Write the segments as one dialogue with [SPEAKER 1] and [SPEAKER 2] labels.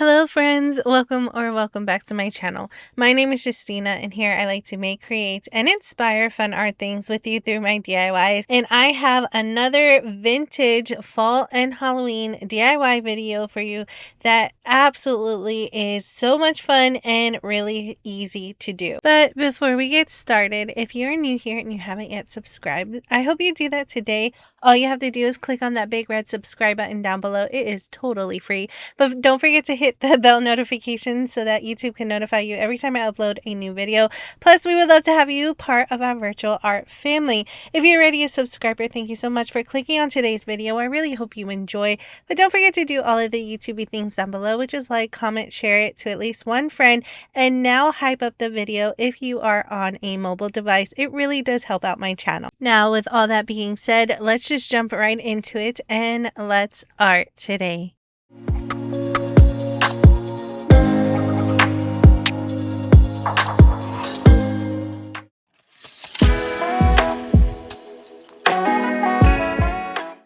[SPEAKER 1] Hello friends, welcome back to my channel. My name is Justina and here I like to make, create, and inspire fun art things with you through my DIYs. And I have another vintage fall and Halloween DIY video for you that absolutely is so much fun and really easy to do. But before we get started, if you're new here and you haven't yet subscribed, I hope you do that today. All you have to do is click on that big red subscribe button down below. It is totally free. But don't forget to hit the bell notification so that YouTube can notify you every time I upload a new video. Plus, we would love to have you part of our virtual art family. If you're already a subscriber, thank you so much for clicking on today's video. I really hope you enjoy. But don't forget to do all of the YouTubey things down below, which is like, comment, share it to at least one friend, and now hype up the video if you are on a mobile device. It really does help out my channel. Now, with all that being said, let's just jump right into it and let's art today.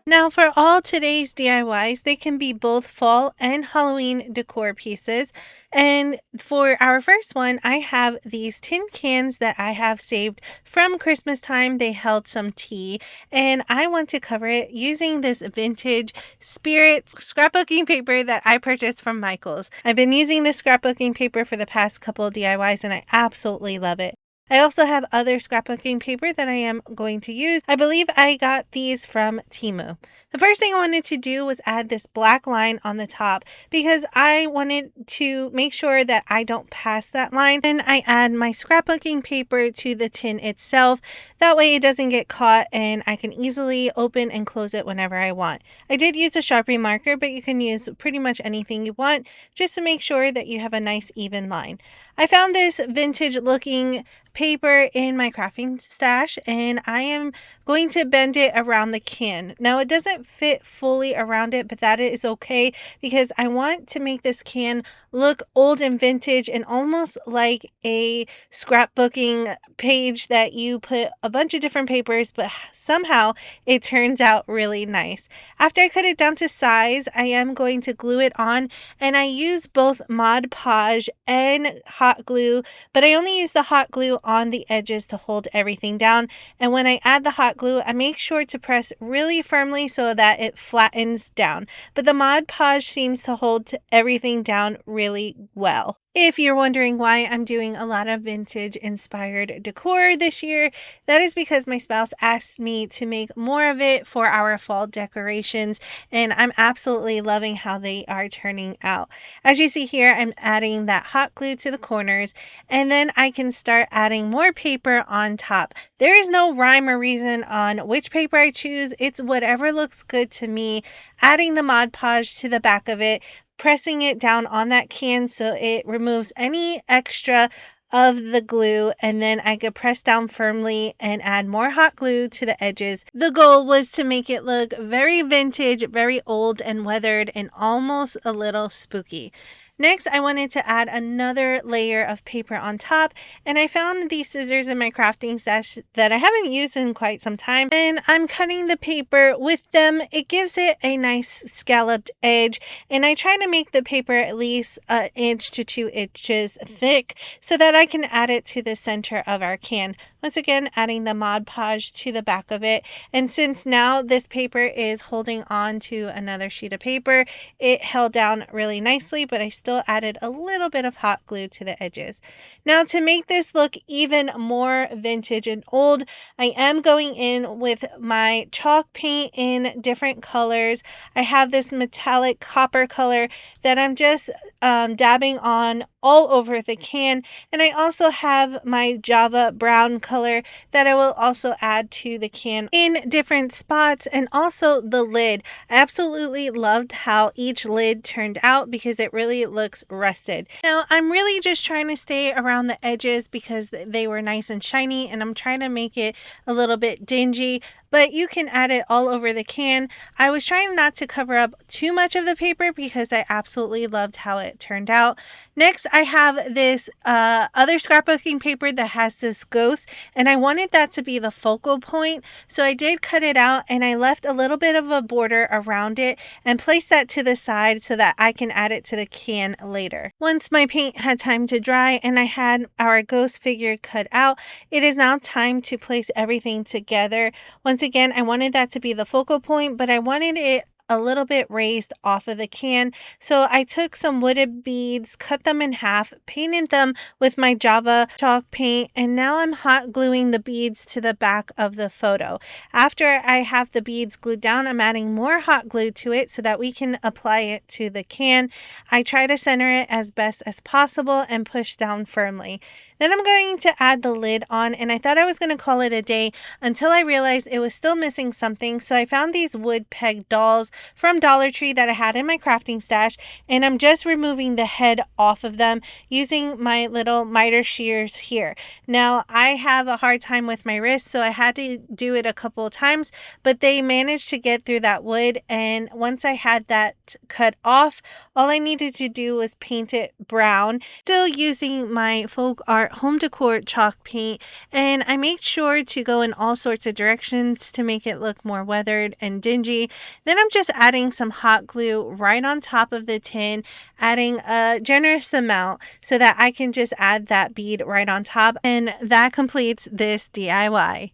[SPEAKER 1] Now for all today's DIYs, they can be both fall and Halloween decor pieces. And for our first one, I have these tin cans that I have saved from Christmas time. They held some tea and I want to cover it using this vintage spirit scrapbooking paper that I purchased from Michael's. I've been using this scrapbooking paper for the past couple of DIYs and I absolutely love it. I also have other scrapbooking paper that I am going to use. I believe I got these from Temu. The first thing I wanted to do was add this black line on the top because I wanted to make sure that I don't pass that line. And I add my scrapbooking paper to the tin itself. That way it doesn't get caught and I can easily open and close it whenever I want. I did use a Sharpie marker, but you can use pretty much anything you want just to make sure that you have a nice even line. I found this vintage looking paper in my crafting stash and I am going to bend it around the can. Now it doesn't fit fully around it, but that is okay because I want to make this can look old and vintage and almost like a scrapbooking page that you put a bunch of different papers, but somehow it turns out really nice. After I cut it down to size, I am going to glue it on and I use both Mod Podge and hot glue, but I only use the hot glue on the edges to hold everything down. And when I add the hot glue, I make sure to press really firmly so that it flattens down. But the Mod Podge seems to hold everything down really well. If you're wondering why I'm doing a lot of vintage inspired decor this year, that is because my spouse asked me to make more of it for our fall decorations, and I'm absolutely loving how they are turning out. As you see here, I'm adding that hot glue to the corners, and then I can start adding more paper on top. There is no rhyme or reason on which paper I choose. It's whatever looks good to me. Adding the Mod Podge to the back of it, pressing it down on that can so it removes any extra of the glue, and then I could press down firmly and add more hot glue to the edges. The goal was to make it look very vintage, very old and weathered, and almost a little spooky. Next, I wanted to add another layer of paper on top, and I found these scissors in my crafting stash that I haven't used in quite some time, and I'm cutting the paper with them. It gives it a nice scalloped edge, and I try to make the paper at least an inch to 2 inches thick so that I can add it to the center of our can. Once again, adding the Mod Podge to the back of it, and since now this paper is holding on to another sheet of paper, it held down really nicely, but I still added a little bit of hot glue to the edges. Now to make this look even more vintage and old, I am going in with my chalk paint in different colors. I have this metallic copper color that I'm just dabbing on all over the can, and I also have my Java brown color that I will also add to the can in different spots, and also the lid. I absolutely loved how each lid turned out because it really looks rusted. Now I'm really just trying to stay around the edges because they were nice and shiny, and I'm trying to make it a little bit dingy, but you can add it all over the can. I was trying not to cover up too much of the paper because I absolutely loved how it turned out. Next, I have this other scrapbooking paper that has this ghost, and I wanted that to be the focal point. So I did cut it out and I left a little bit of a border around it and placed that to the side so that I can add it to the can later. Once my paint had time to dry and I had our ghost figure cut out, it is now time to place everything together. Once again, I wanted that to be the focal point, but I wanted it a little bit raised off of the can. So I took some wooded beads, cut them in half, painted them with my Java chalk paint, and now I'm hot gluing the beads to the back of the photo. After I have the beads glued down, I'm adding more hot glue to it so that we can apply it to the can. I try to center it as best as possible and push down firmly. Then I'm going to add the lid on, and I thought I was going to call it a day until I realized it was still missing something. So I found these wood peg dolls from Dollar Tree that I had in my crafting stash, and I'm just removing the head off of them using my little miter shears here. Now, I have a hard time with my wrist, so I had to do it a couple of times, but they managed to get through that wood, and once I had that cut off, all I needed to do was paint it brown, still using my folk art home decor chalk paint, and I made sure to go in all sorts of directions to make it look more weathered and dingy. Then I'm just adding some hot glue right on top of the tin, adding a generous amount so that I can just add that bead right on top, and that completes this DIY.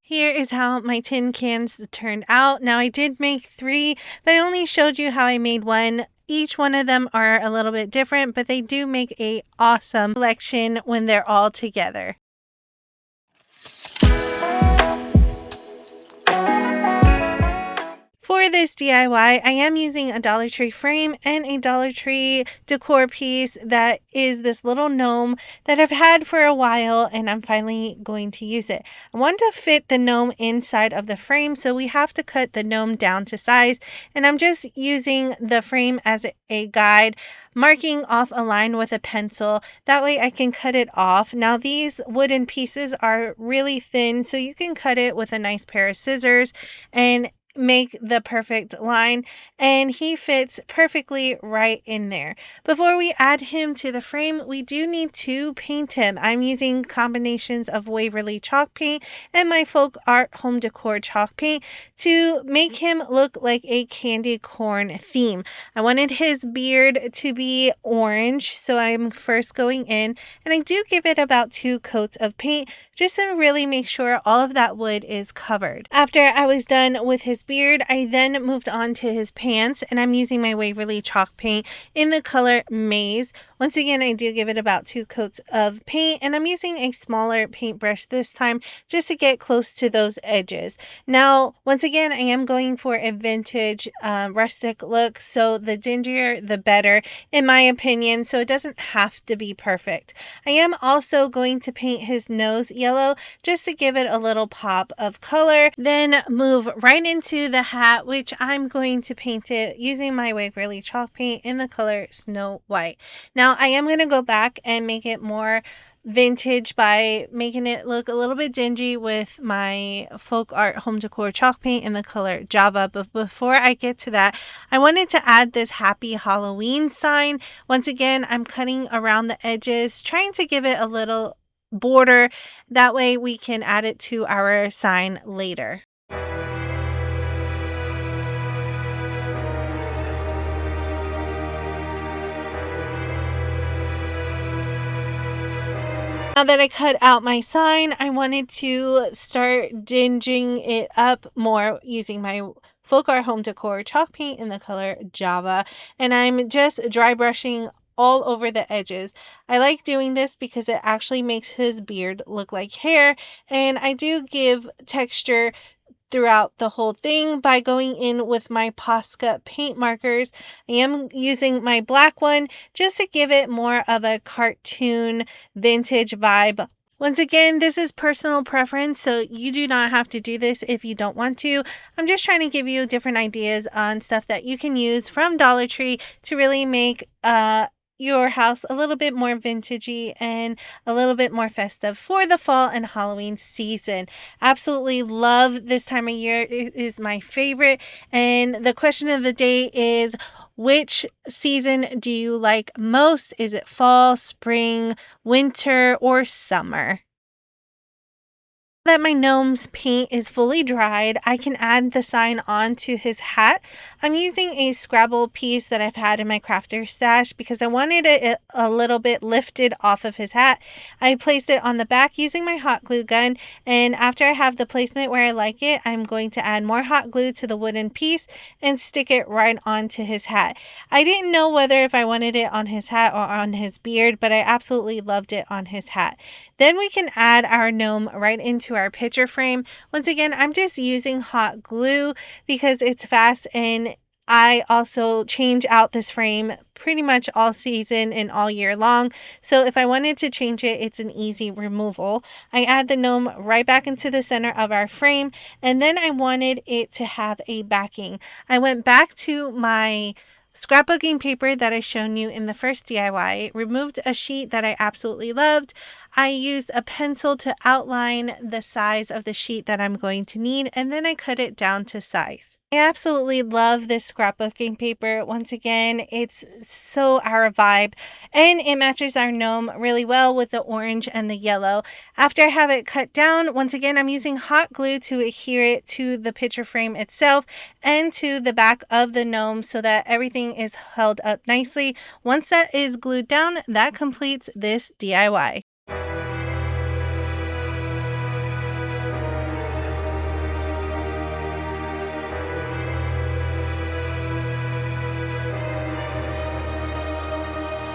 [SPEAKER 1] Here is how my tin cans turned out. Now I did make 3, but I only showed you how I made one. Each one of them are a little bit different, but they do make a awesome collection when they're all together. For this DIY, I am using a Dollar Tree frame and a Dollar Tree decor piece that is this little gnome that I've had for a while, and I'm finally going to use it. I want to fit the gnome inside of the frame, so we have to cut the gnome down to size, and I'm just using the frame as a guide, marking off a line with a pencil. That way I can cut it off. Now these wooden pieces are really thin, so you can cut it with a nice pair of scissors and make the perfect line, and he fits perfectly right in there. Before we add him to the frame, we do need to paint him. I'm using combinations of Waverly chalk paint and my folk art home decor chalk paint to make him look like a candy corn theme. I wanted his beard to be orange, so I'm first going in and I do give it about 2 coats of paint just to really make sure all of that wood is covered. After I was done with his beard, I then moved on to his pants, and I'm using my Waverly chalk paint in the color Maize. Once again, I do give it about 2 coats of paint, and I'm using a smaller paintbrush this time just to get close to those edges. Now, once again, I am going for a vintage rustic look, so the dingier the better in my opinion, so it doesn't have to be perfect. I am also going to paint his nose yellow just to give it a little pop of color, then move right into the hat, which I'm going to paint it using my Waverly chalk paint in the color Snow White. Now I am going to go back and make it more vintage by making it look a little bit dingy with my folk art home decor chalk paint in the color Java. But before I get to that, I wanted to add this happy Halloween sign. Once again, I'm cutting around the edges, trying to give it a little border. That way we can add it to our sign later. Now that I cut out my sign, I wanted to start dinging it up more using my folk art home decor chalk paint in the color Java, and I'm just dry brushing all over the edges. I like doing this because it actually makes his beard look like hair, and I do give texture throughout the whole thing by going in with my Posca paint markers. I am using my black one just to give it more of a cartoon vintage vibe. Once again, this is personal preference, so you do not have to do this if you don't want to. I'm just trying to give you different ideas on stuff that you can use from Dollar Tree to really make your house a little bit more vintagey and a little bit more festive for the fall and Halloween season. Absolutely love this time of year. It is my favorite. And the question of the day is, which season do you like most? Is it fall, spring, winter, or summer? That my gnome's paint is fully dried, I can add the sign onto his hat. I'm using a Scrabble piece that I've had in my crafter stash because I wanted it a little bit lifted off of his hat. I placed it on the back using my hot glue gun, and after I have the placement where I like it, I'm going to add more hot glue to the wooden piece and stick it right onto his hat. I didn't know whether if I wanted it on his hat or on his beard, but I absolutely loved it on his hat. Then we can add our gnome right into our picture frame. Once again, I'm just using hot glue because it's fast, and I also change out this frame pretty much all season and all year long. So if I wanted to change it, it's an easy removal. I add the gnome right back into the center of our frame, and then I wanted it to have a backing. I went back to my scrapbooking paper that I shown you in the first DIY, removed a sheet that I absolutely loved. I used a pencil to outline the size of the sheet that I'm going to need, and then I cut it down to size. I absolutely love this scrapbooking paper. Once again, it's so our vibe, and it matches our gnome really well with the orange and the yellow. After I have it cut down, once again, I'm using hot glue to adhere it to the picture frame itself and to the back of the gnome so that everything is held up nicely. Once that is glued down, that completes this DIY.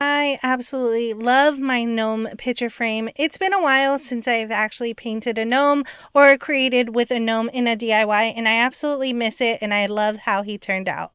[SPEAKER 1] I absolutely love my gnome picture frame. It's been a while since I've actually painted a gnome or created with a gnome in a DIY, and I absolutely miss it, and I love how he turned out.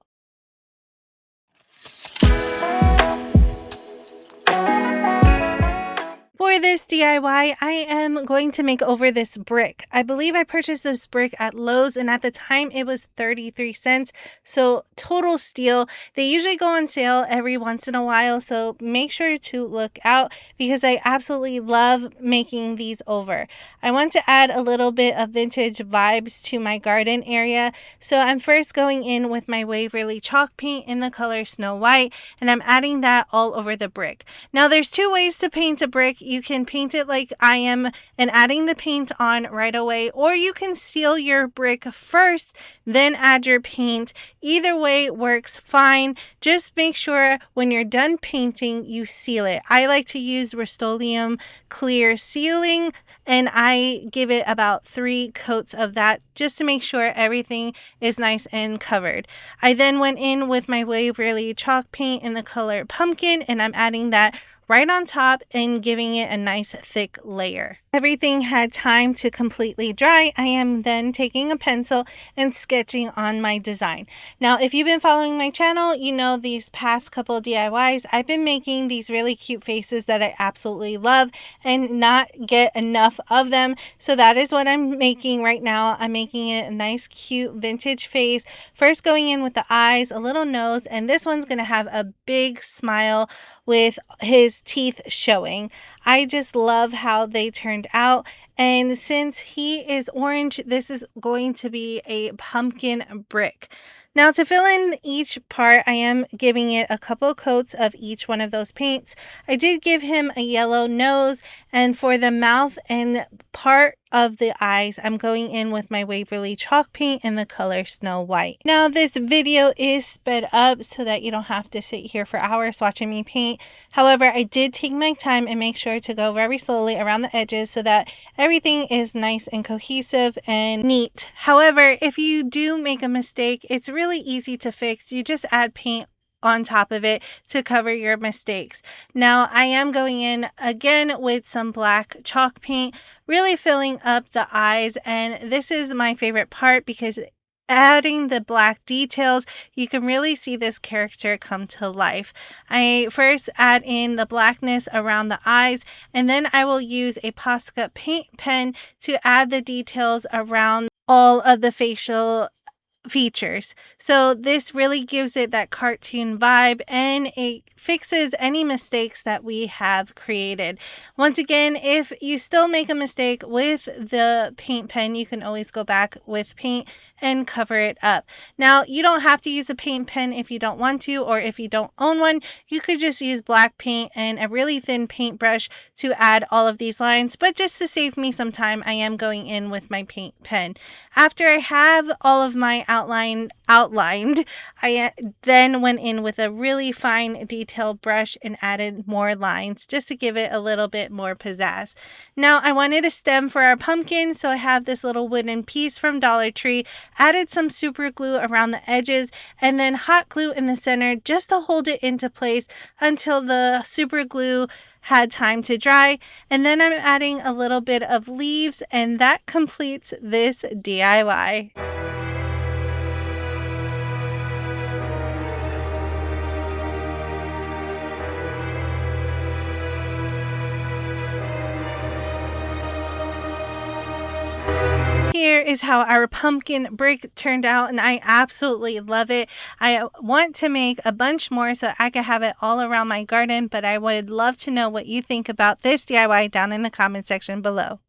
[SPEAKER 1] For this DIY, I am going to make over this brick. I believe I purchased this brick at Lowe's, and at the time it was 33 cents. So total steal. They usually go on sale every once in a while, so make sure to look out because I absolutely love making these over. I want to add a little bit of vintage vibes to my garden area. So I'm first going in with my Waverly chalk paint in the color Snow White, and I'm adding that all over the brick. Now there's two ways to paint a brick. You can paint it like I am and adding the paint on right away, or you can seal your brick first, then add your paint. Either way works fine. Just make sure when you're done painting, you seal it. I like to use Rust-Oleum clear sealing, and I give it about 3 coats of that just to make sure everything is nice and covered. I then went in with my Waverly chalk paint in the color Pumpkin, and I'm adding that right on top and giving it a nice thick layer. Everything had time to completely dry. I am then taking a pencil and sketching on my design. Now, if you've been following my channel, you know these past couple DIYs, I've been making these really cute faces that I absolutely love and not get enough of them. So that is what I'm making right now. I'm making it a nice, cute vintage face. First going in with the eyes, a little nose, and this one's going to have a big smile with his teeth showing. I just love how they turned out, and since he is orange, this is going to be a pumpkin brick. Now to fill in each part, I am giving it a couple coats of each one of those paints. I did give him a yellow nose, and for the mouth and part of the eyes, I'm going in with my Waverly chalk paint in the color Snow White. Now this video is sped up so that you don't have to sit here for hours watching me paint. However, I did take my time and make sure to go very slowly around the edges so that everything is nice and cohesive and neat. However, if you do make a mistake, it's really easy to fix. You just add paint on top of it to cover your mistakes. Now I am going in again with some black chalk paint, really filling up the eyes, and this is my favorite part because adding the black details, you can really see this character come to life. I first add in the blackness around the eyes, and then I will use a Posca paint pen to add the details around all of the facial features. So this really gives it that cartoon vibe, and it fixes any mistakes that we have created. Once again, if you still make a mistake with the paint pen, you can always go back with paint and cover it up. Now, you don't have to use a paint pen if you don't want to, or if you don't own one, you could just use black paint and a really thin paintbrush to add all of these lines. But just to save me some time, I am going in with my paint pen. After I have all of my outlined, I then went in with a really fine detail brush and added more lines just to give it a little bit more pizzazz. Now I wanted a stem for our pumpkin, so I have this little wooden piece from Dollar Tree, added some super glue around the edges, and then hot glue in the center just to hold it into place until the super glue had time to dry. And then I'm adding a little bit of leaves, and that completes this DIY. Here is how our pumpkin brick turned out, and I absolutely love it. I want to make a bunch more so I can have it all around my garden, but I would love to know what you think about this DIY down in the comment section below.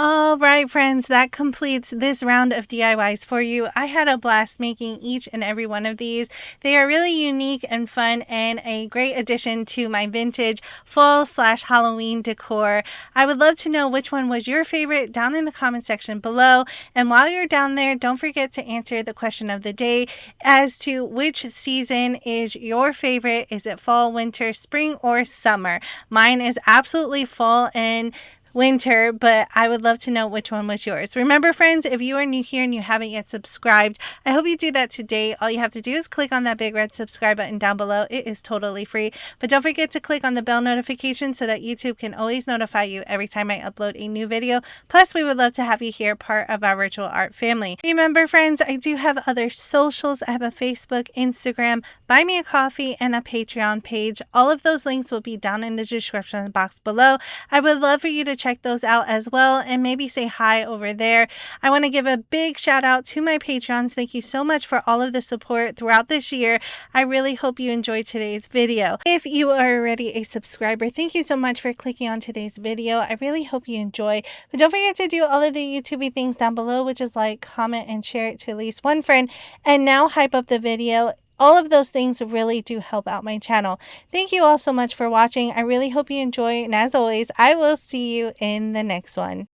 [SPEAKER 1] All right, friends, that completes this round of DIYs for you. I had a blast making each and every one of these. They are really unique and fun and a great addition to my vintage fall/Halloween decor. I would love to know which one was your favorite down in the comment section below. And while you're down there, don't forget to answer the question of the day as to which season is your favorite. Is it fall, winter, spring, or summer? Mine is absolutely fall and winter, but I would love to know which one was yours. Remember, friends, if you are new here and you haven't yet subscribed, I hope you do that today. All you have to do is click on that big red subscribe button down below. It is totally free. But don't forget to click on the bell notification so that YouTube can always notify you every time I upload a new video. Plus, we would love to have you here, part of our virtual art family. Remember, friends, I do have other socials. I have a Facebook, Instagram, Buy Me a Coffee, and a Patreon page. All of those links will be down in the description box below. I would love for you to check those out as well and maybe say hi over there. I want to give a big shout out to my Patreons. Thank you so much for all of the support throughout this year. I really hope you enjoyed today's video. If you are already a subscriber, thank you so much for clicking on today's video. I really hope you enjoy. But don't forget to do all of the YouTubey things down below, which is like, comment, and share it to at least one friend. And now hype up the video. All of those things really do help out my channel. Thank you all so much for watching. I really hope you enjoy. And as always, I will see you in the next one.